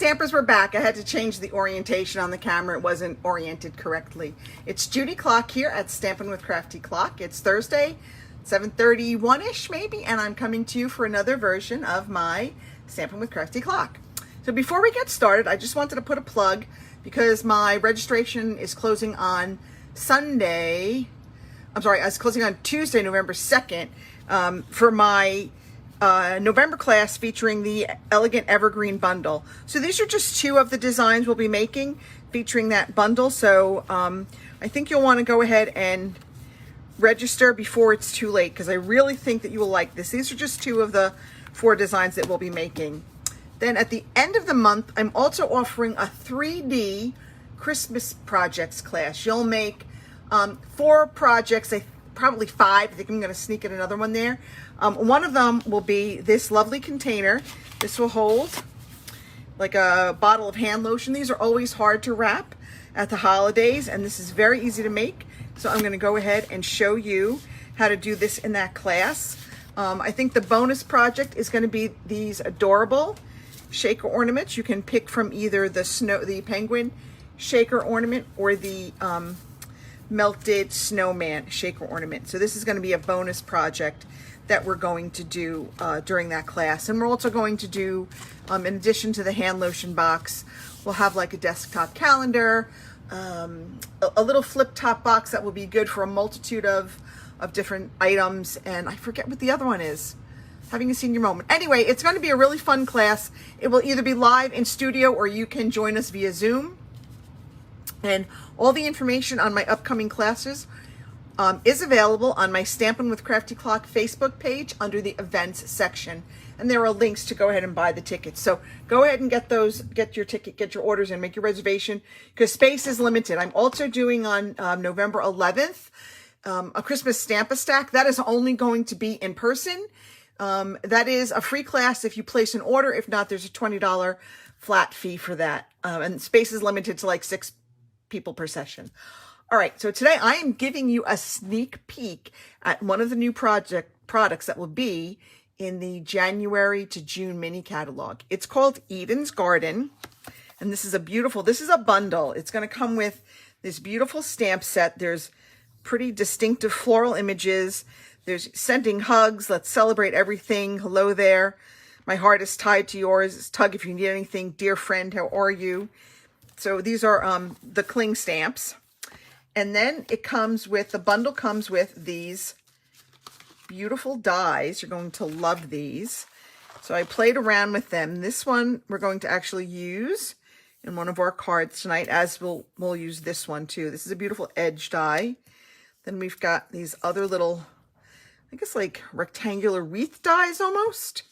Stampers, we're back. I had to change the orientation on the camera. It wasn't oriented correctly. It's Judy Klock here at Stampin' with Crafty Klock. It's Thursday, 7:31-ish maybe, and I'm coming to you for another version of my Stampin' with Crafty Klock. So before we get started, I just wanted to put a plug because my registration is closing on Sunday. I'm sorry, it's closing on Tuesday, November 2nd, for my November class featuring the Elegant Evergreen Bundle. So these are just two of the designs we'll be making featuring that bundle. So I think you'll want to go ahead and register before it's too late because I really think that you will like this. These are just two of the 4 designs that we'll be making. Then at the end of the month, I'm also offering a 3D Christmas projects class. You'll make 4 projects, probably 5. I think I'm going to sneak in another one there. One of them will be this lovely container. This will hold like a bottle of hand lotion. These are always hard to wrap at the holidays, and this is very easy to make. So I'm going to go ahead and show you how to do this in that class. I think the bonus project is going to be these adorable shaker ornaments. You can pick from either the penguin shaker ornament or the melted snowman shaker ornament. So this is going to be a bonus project that we're going to do during that class. And we're also going to do, in addition to the hand lotion box, we'll have like a desktop calendar, a little flip top box that will be good for a multitude of different items. And I forget what the other one is. Having a senior moment. Anyway, it's going to be a really fun class. It will either be live in studio or you can join us via Zoom. And all the information on my upcoming classes is available on my Stampin' with Crafty Klock Facebook page under the events section. And there are links to go ahead and buy the tickets. So go ahead and get your ticket, get your orders in, make your reservation because space is limited. I'm also doing on November 11th a Christmas Stamp-A-Stack. That is only going to be in person. That is a free class if you place an order. If not, there's a $20 flat fee for that. And space is limited to like 6 people per session. All right, so today I am giving you a sneak peek at one of the new products that will be in the January to June mini catalog. It's called Eden's Garden, and this is a bundle. It's going to come with this beautiful stamp set. There's pretty distinctive floral images. There's sending hugs. Let's celebrate everything. Hello there. My heart is tied to yours. Tug if you need anything. Dear friend, how are you? So these are the cling stamps. And then the bundle comes with these beautiful dies. You're going to love these. So I played around with them. This one we're going to actually use in one of our cards tonight, as we'll use this one too. This is a beautiful edge die. Then we've got these other little, I guess like rectangular wreath dies almost.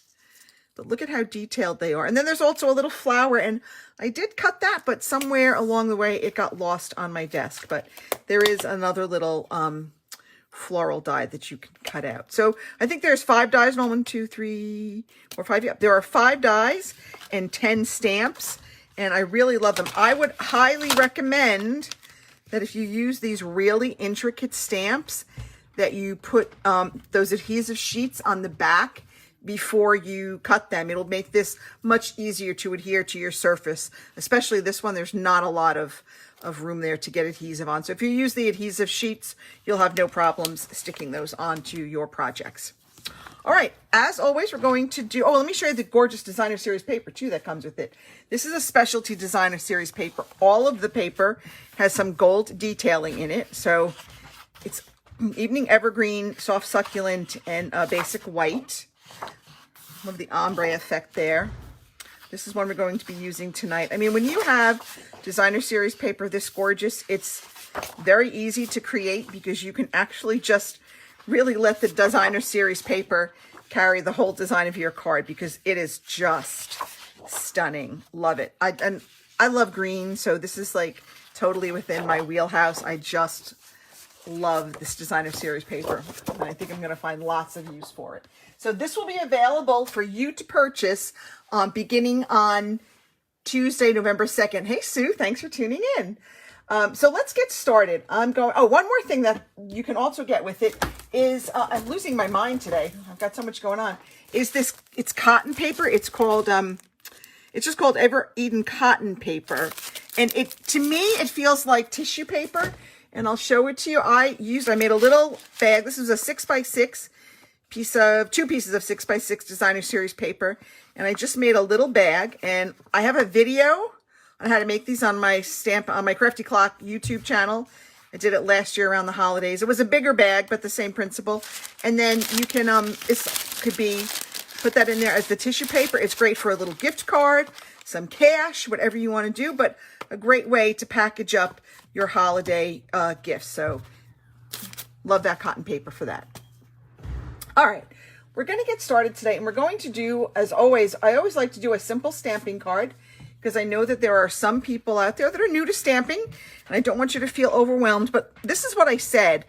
But look at how detailed they are. And then there's also a little flower, and I did cut that, but somewhere along the way it got lost on my desk. But there is another little floral die that you can cut out. So I think there's 5 dies. 1, 2, 3, 4, 5. Yeah, there are 5 dies and 10 stamps, and I really love them. I would highly recommend that if you use these really intricate stamps, that you put those adhesive sheets on the back before you cut them. It'll make this much easier to adhere to your surface, especially this one. There's not a lot of room there to get adhesive on. So if you use the adhesive sheets, you'll have no problems sticking those onto your projects. All right, as always, we're going to do, let me show you the gorgeous designer series paper too that comes with it. This is a specialty designer series paper. All of the paper has some gold detailing in it. So it's evening evergreen, soft succulent, and basic white. Love the ombre effect there. This is one we're going to be using tonight. I mean, when you have designer series paper this gorgeous, it's very easy to create because you can actually just really let the designer series paper carry the whole design of your card because it is just stunning. Love it. I love green, so this is like totally within my wheelhouse. I just love this designer series paper, and I think I'm going to find lots of use for it. So this will be available for you to purchase beginning on Tuesday, November 2nd. Hey, Sue, thanks for tuning in. So let's get started. One more thing that you can also get with it is, I'm losing my mind today. I've got so much going on. Is this, it's cotton paper. It's called, It's just called Ever Eden cotton paper. And to me, it feels like tissue paper. And I'll show it to you. I made a little bag. This is a 6x6 two pieces of 6x6 designer series paper. And I just made a little bag. And I have a video on how to make these on my Crafty Klock YouTube channel. I did it last year around the holidays. It was a bigger bag, but the same principle. And then you can, put that in there as the tissue paper. It's great for a little gift card, some cash, whatever you want to do, but a great way to package up your holiday gifts. So love that cotton paper for that. All right, we're going to get started today, and we're going to do, as always, I always like to do a simple stamping card because I know that there are some people out there that are new to stamping, and I don't want you to feel overwhelmed, but this is what I said.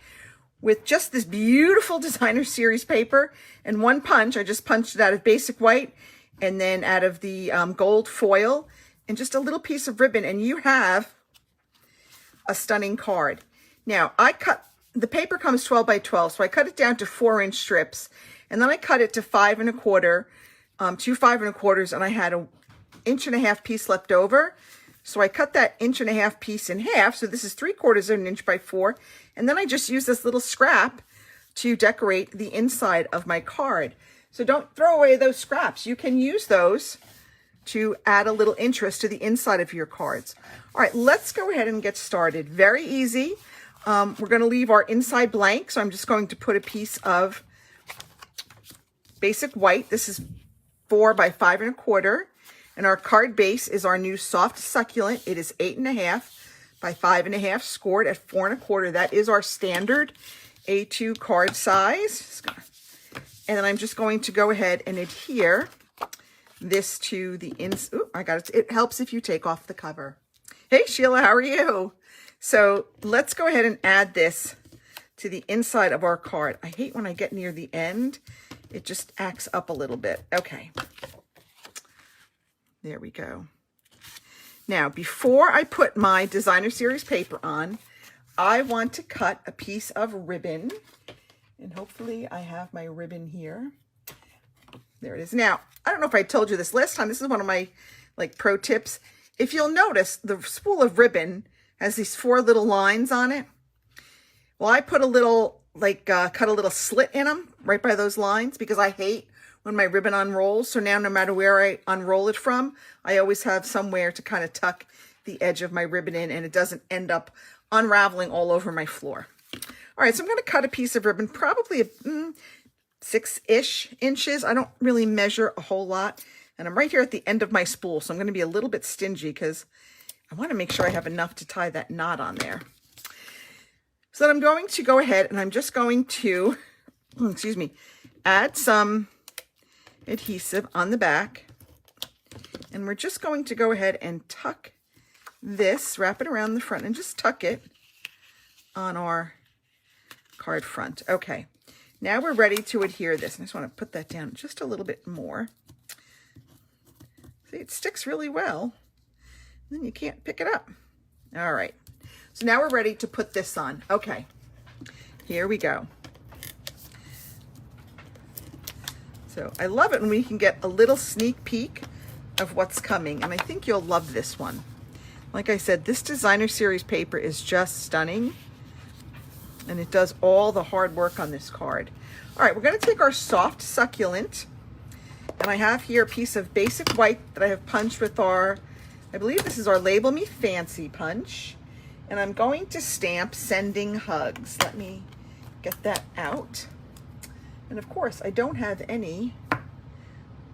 With just this beautiful designer series paper and one punch, I just punched it out of basic white and then out of the gold foil and just a little piece of ribbon, and you have a stunning card. Now, the paper comes 12 by 12, so I cut it down to 4-inch strips, and then I cut it to 5 1/4, 2 5 1/4s, and I had an 1.5 inch piece left over. So I cut that 1.5 inch piece in half. So this is 3/4 of an inch by 4. And then I just use this little scrap to decorate the inside of my card. So don't throw away those scraps. You can use those to add a little interest to the inside of your cards. All right, let's go ahead and get started. Very easy. We're going to leave our inside blank. So I'm just going to put a piece of basic white. This is 4 by 5 1/4. And our card base is our new soft succulent. It is 8.5 by 5 1/2, scored at 4 1/4. That is our standard A2 card size. And then I'm just going to go ahead and adhere this to the inside. Ooh, I got it. It helps if you take off the cover. Hey, Sheila, how are you? So let's go ahead and add this to the inside of our card. I hate when I get near the end. It just acts up a little bit. Okay. There we go. Now, before I put my designer series paper on, I want to cut a piece of ribbon. And hopefully I have my ribbon here. There it is. Now, I don't know if I told you this last time. This is one of my pro tips. If you'll notice, the spool of ribbon has these 4 little lines on it. Well, I put a little, cut a little slit in them right by those lines because I hate when my ribbon unrolls. So now no matter where I unroll it from, I always have somewhere to kind of tuck the edge of my ribbon in, and it doesn't end up unraveling all over my floor. All right, so I'm going to cut a piece of ribbon, probably 6-ish inches. I don't really measure a whole lot. And I'm right here at the end of my spool, so I'm going to be a little bit stingy because I want to make sure I have enough to tie that knot on there. So then I'm going to go ahead and I'm just going to, add some adhesive on the back, and we're just going to go ahead and tuck this, wrap it around the front, and just tuck it on our card front. Okay, now we're ready to adhere this, and I just want to put that down just a little bit more. See, it sticks really well, then you can't pick it up. All right, so now we're ready to put this on. Okay, here we go. So I love it when we can get a little sneak peek of what's coming, and I think you'll love this one. Like I said, this designer series paper is just stunning, and it does all the hard work on this card. All right, we're going to take our soft succulent, and I have here a piece of basic white that I have punched with our, I believe this is our Label Me Fancy punch, and I'm going to stamp Sending Hugs. Let me get that out. And of course, I don't have any.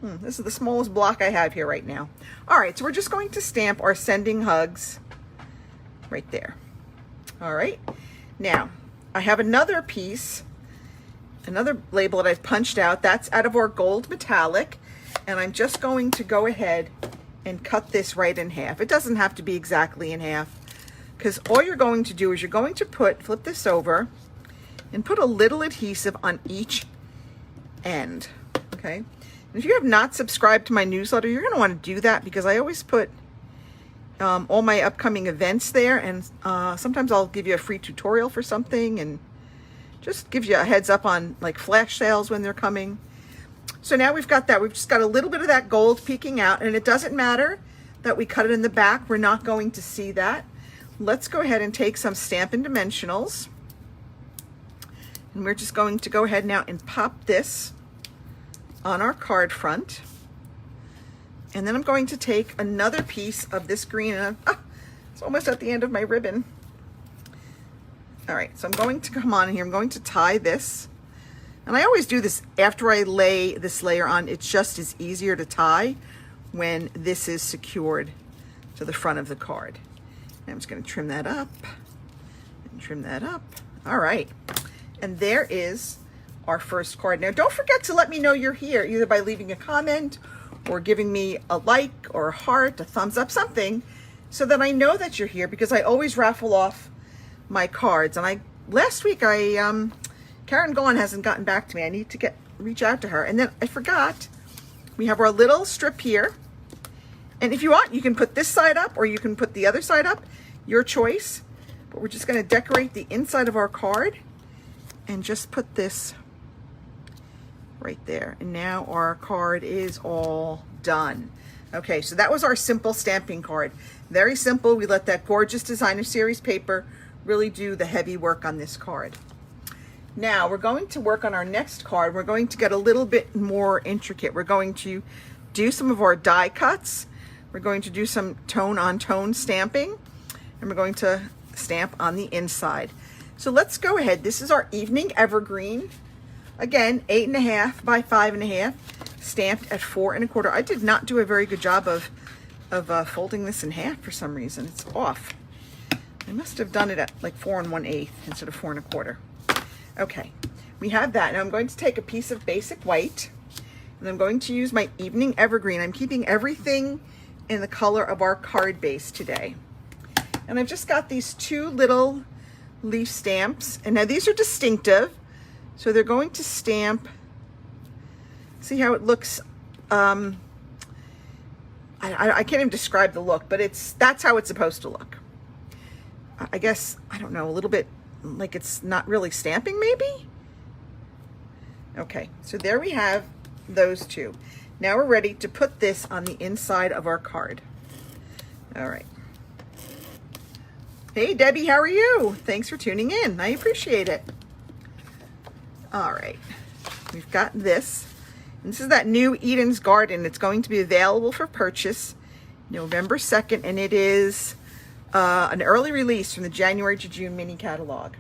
This is the smallest block I have here right now. All right, so we're just going to stamp our Sending Hugs right there. All right, now I have another piece, another label that I've punched out. That's out of our gold metallic. And I'm just going to go ahead and cut this right in half. It doesn't have to be exactly in half, because all you're going to do is you're going to flip this over and put a little adhesive on each end, okay? And if you have not subscribed to my newsletter, you're going to want to do that, because I always put all my upcoming events there, and sometimes I'll give you a free tutorial for something and just give you a heads up on flash sales when they're coming. So now we've got that. We've just got a little bit of that gold peeking out, and it doesn't matter that we cut it in the back. We're not going to see that. Let's go ahead and take some Stampin' Dimensionals. And we're just going to go ahead now and pop this on our card front. And then I'm going to take another piece of this green, and it's almost at the end of my ribbon. All right, so I'm going to come on here. I'm going to tie this. And I always do this after I lay this layer on. It's just as easier to tie when this is secured to the front of the card. And I'm just going to trim that up and trim that up. All right. And there is our first card. Now, don't forget to let me know you're here, either by leaving a comment or giving me a like or a heart, a thumbs up, something, so that I know that you're here, because I always raffle off my cards. And last week, Karen Gaughan hasn't gotten back to me. I need to reach out to her. And then I forgot, we have our little strip here. And if you want, you can put this side up or you can put the other side up, your choice. But we're just gonna decorate the inside of our card and just put this right there. And now our card is all done. Okay, so that was our simple stamping card. Very simple. We let that gorgeous designer series paper really do the heavy work on this card. Now we're going to work on our next card. We're going to get a little bit more intricate. We're going to do some of our die cuts. We're going to do some tone on tone stamping, and we're going to stamp on the inside. So let's go ahead. This is our evening evergreen. Again, 8.5 by 5.5, stamped at 4 1/4. I did not do a very good job of folding this in half for some reason. It's off. I must have done it at like 4 1/8 instead of 4 1/4. Okay, we have that. Now I'm going to take a piece of basic white, and I'm going to use my evening evergreen. I'm keeping everything in the color of our card base today. And I've just got these 2 little leaf stamps. And now these are distinctive. So they're going to stamp, see how it looks. I can't even describe the look, but that's how it's supposed to look. I guess, I don't know, a little bit like it's not really stamping maybe? Okay, so there we have those 2. Now we're ready to put this on the inside of our card. All right. Hey, Debbie, how are you? Thanks for tuning in. I appreciate it. All right. We've got this. And this is that new Eden's Garden. It's going to be available for purchase November 2nd, and it is an early release from the January to June mini catalog.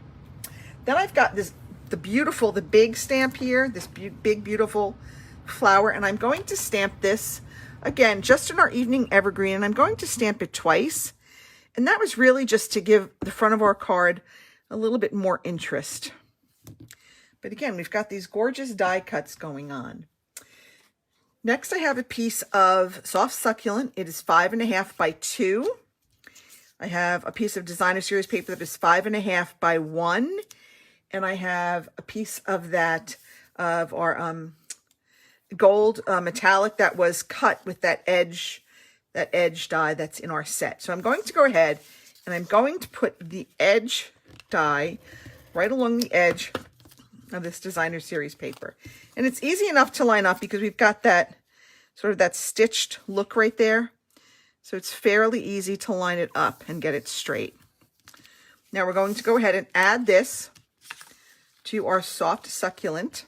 Then I've got the big stamp here, this big, beautiful flower, and I'm going to stamp this again just in our evening evergreen, and I'm going to stamp it twice. And that was really just to give the front of our card a little bit more interest. But again, we've got these gorgeous die cuts going on. Next, I have a piece of soft succulent. It is 5.5 by 2. I have a piece of designer series paper that is 5.5 by 1. And I have a piece of that, of our gold metallic that was cut with that edge die that's in our set. So I'm going to go ahead and I'm going to put the edge die right along the edge of this designer series paper. And it's easy enough to line up because we've got that sort of that stitched look right there. So it's fairly easy to line it up and get it straight. Now we're going to go ahead and add this to our soft succulent.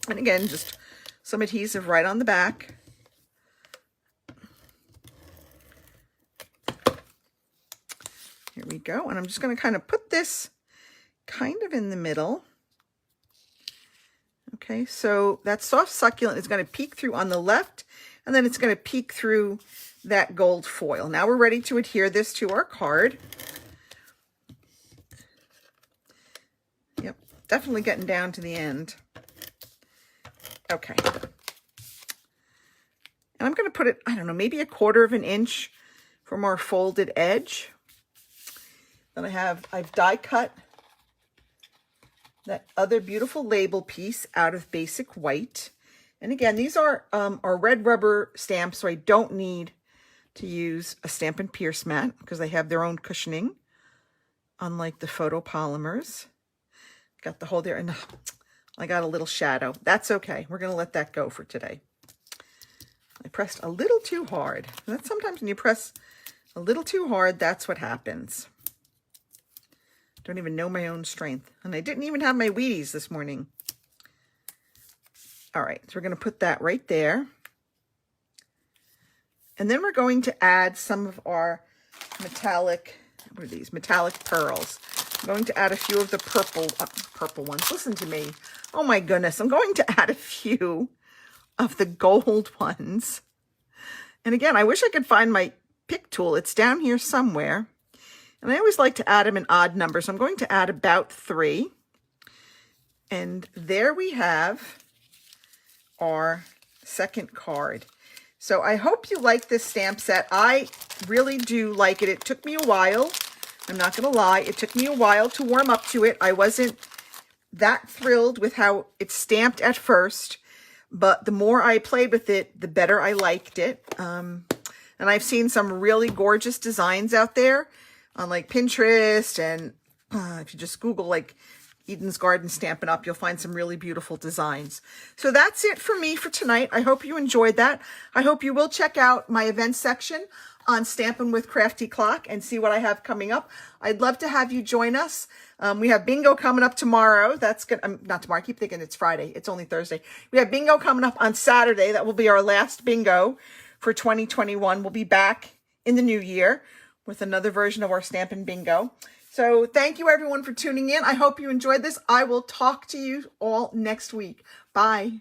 And again, just some adhesive right on the back. Here we go. And I'm just going to kind of put this kind of in the middle. Okay, so that soft succulent is going to peek through on the left, and then it's going to peek through that gold foil. Now we're ready to adhere this to our card. Yep, definitely getting down to the end. Okay. And I'm going to put it, I don't know, maybe 1/4 inch from our folded edge. Then I've die cut that other beautiful label piece out of basic white. And again, these are red rubber stamps, so I don't need to use a Stampin' Pierce mat because they have their own cushioning, unlike the photopolymers. Got the hole there, and I got a little shadow. That's okay. We're going to let that go for today. I pressed a little too hard. That's sometimes when you press a little too hard, that's what happens. Don't even know my own strength. And I didn't even have my Wheaties this morning. All right, so we're going to put that right there. And then we're going to add some of our metallic, what are these? Metallic pearls. I'm going to add a few of the purple ones. Listen to me. Oh my goodness. I'm going to add a few of the gold ones. And again, I wish I could find my pick tool. It's down here somewhere. And I always like to add them in odd numbers. So I'm going to add about 3. And there we have our second card. So I hope you like this stamp set. I really do like it. It took me a while. I'm not going to lie. It took me a while to warm up to it. I wasn't that thrilled with how it stamped at first, but the more I played with it, the better I liked it. And I've seen some really gorgeous designs out there on like Pinterest, and if you just Google like Eden's Garden Stampin' Up, you'll find some really beautiful designs. So that's it for me for tonight. I hope you enjoyed that. I hope you will check out my event section on Stampin' with Crafty Klock and see what I have coming up. I'd love to have you join us. We have bingo coming up tomorrow. That's good. Not tomorrow. I keep thinking it's Friday. It's only Thursday. We have bingo coming up on Saturday. That will be our last bingo for 2021. We'll be back in the new year with another version of our Stampin' Bingo. So thank you everyone for tuning in. I hope you enjoyed this. I will talk to you all next week. Bye.